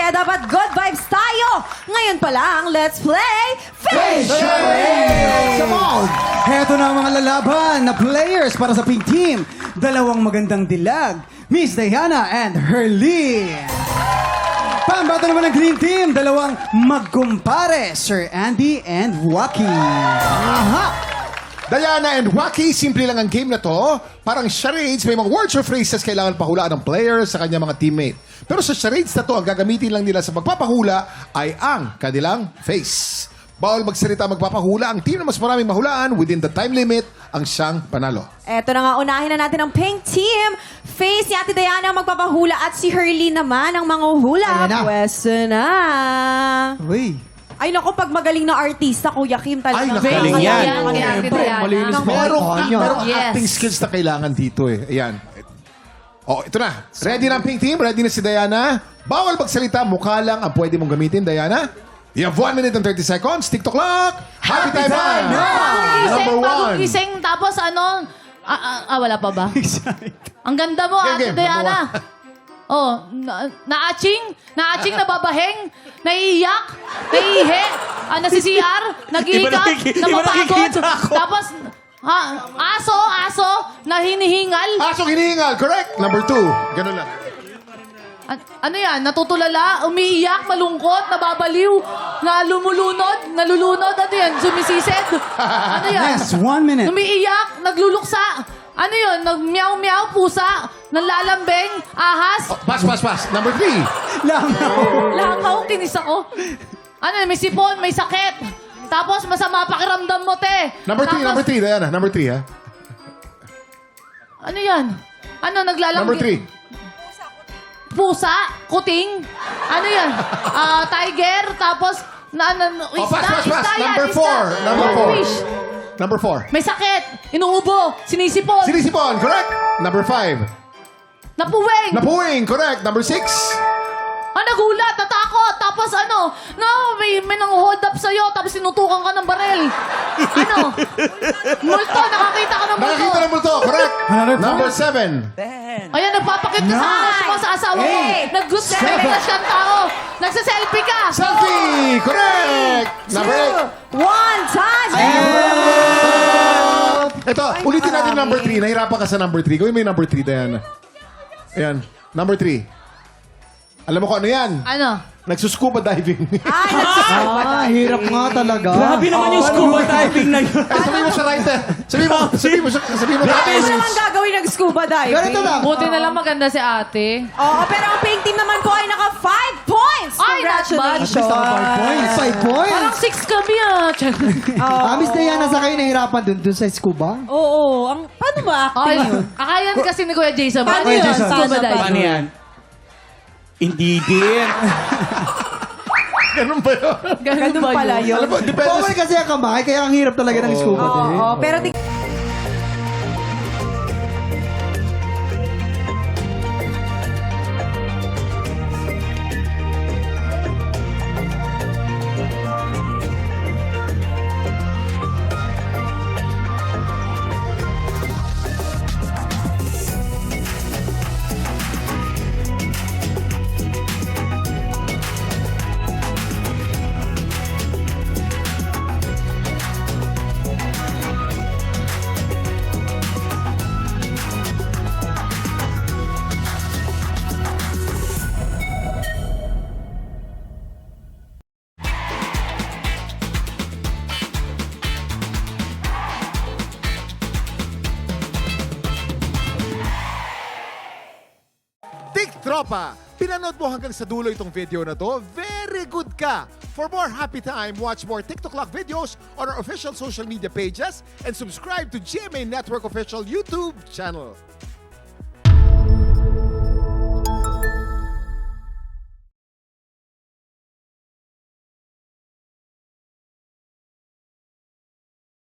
kaya dapat good vibes tayo. Ngayon pa lang, let's play Face Come on! Heto na ang mga lalaban na players para sa pink team. Dalawang magandang dilag, Miss Diana and Herlie. Pambata naman ng green team, dalawang magkumpare, Sir Andy and Waki. Aha! Diana and Wacky, simple lang ang game na to. Parang charades, may mga words or phrases kailangan pahulaan ng player sa kanyang mga teammate. Pero sa charades na to, ang gagamitin lang nila sa magpapahula ay ang kanilang face. Bawal magsalita magpapahula. Ang team na mas maraming mahulaan within the time limit ang siyang panalo. Eto na nga, unahin na natin ang pink team. Face ni Ate Diana ang magpapahula at si Herlie naman ang manguhula. Ayan na. Pwesto na. Uy. Ay naku, pag magaling na artista, Kuya Kim talaga. Ay, naku. Galing yan. Malinis pa. Merong Yes. acting skills na kailangan dito eh. Ayan. Oh, ito na. Ready na ang pink team? Ready na si Diana? Bawal magsalita. Mukha lang ang pwede mong gamitin, Diana. You have 1 minute and 30 seconds. TikTok clock. Happy time! Number Bagong 1. gising, tapos ano? Wala pa ba? Ang ganda mo, Game, Ate game. Diana. Oh, naaching, nababaheng, naiiyak, naiihi, nasi-CR, nag-iikap, napapagod. Tapos, aso, na hinihingal. Asong hinihingal. Correct. Number 2. Ganun lang. Ano yan? Natutulala, umiiyak, malungkot, nababaliw, nalulunod, ano yan? Sumisisid. Ano yan? Yes, 1 minute. Umiiyak, nagluluksa. Ano yun? Nag-meow-meow, pusa, nanlalambing, ahas. Oh, pass. Number 3. Langaw, kinis ako. Ano, may sipon, may sakit. Tapos masama pakiramdam mo, te. Number 3, Tapos, number 3, Diana. Number 3, ha? Ano yan? Ano, naglalambing? Number 3. Pusa, kuting. Ano yan? Tiger, tapos, Oh, pass. isda yan, Number isda. 4. Number Fish. 4. Number 4. May sakit, inuubo, sinisipon, Sinisipon. Correct. Number 5. napuwing, Napuwing. Correct. Number 6. nagulat, natakot, tapos may nang-hold up sa'yo, tapos sinutukan ka ng barel. Multo, nakakita ka ng multo. Nakakita ng multo. Correct. Another point. Number 7. Ayan, nagpapakit ka sa crush mo, sa asawa mo. Nag-good na siyang tao. Nagsa-selfie ka. Selfie. Correct. Number 1 time. Ito, ulitin natin number 3. Nahirapan ka sa number 3. Gawin mo yung number 3, Diana. Ayan. Number 3. Alam mo kung ano yan? Ano? Nagsuscuba diving. Hirap nga talaga. Grabe naman yung scuba diving na yun. Ay, sabihin mo sa right. Sabihin mo. Ano naman gagawin ng scuba diving? Ganito lang. Buti na lang maganda si ate. Oo, pero ang pink team naman po ay naka 5 points. Ay, not bad. At least naka 5 points. 5 points. Parang 6 kami Miss Diana, sa kayo nahirapan dun sa scuba? Oo, paano ba Ay, acting yun? akayan kasi ni Kuya Jason. Paano Paano yun? yun? Scuba Paano? diving. Paano yan? Hindi din. Ganun ba yun? Ganun pala yun. Alam mo, depende Bawal kasi ang kamay, kaya ang hirap talaga ng scuba. Oo, pero Tropa, pinanood mo hanggang sa dulo itong video na to? Very good ka! For more happy time, watch more TikTok Lock videos on our official social media pages and subscribe to GMA Network official YouTube channel.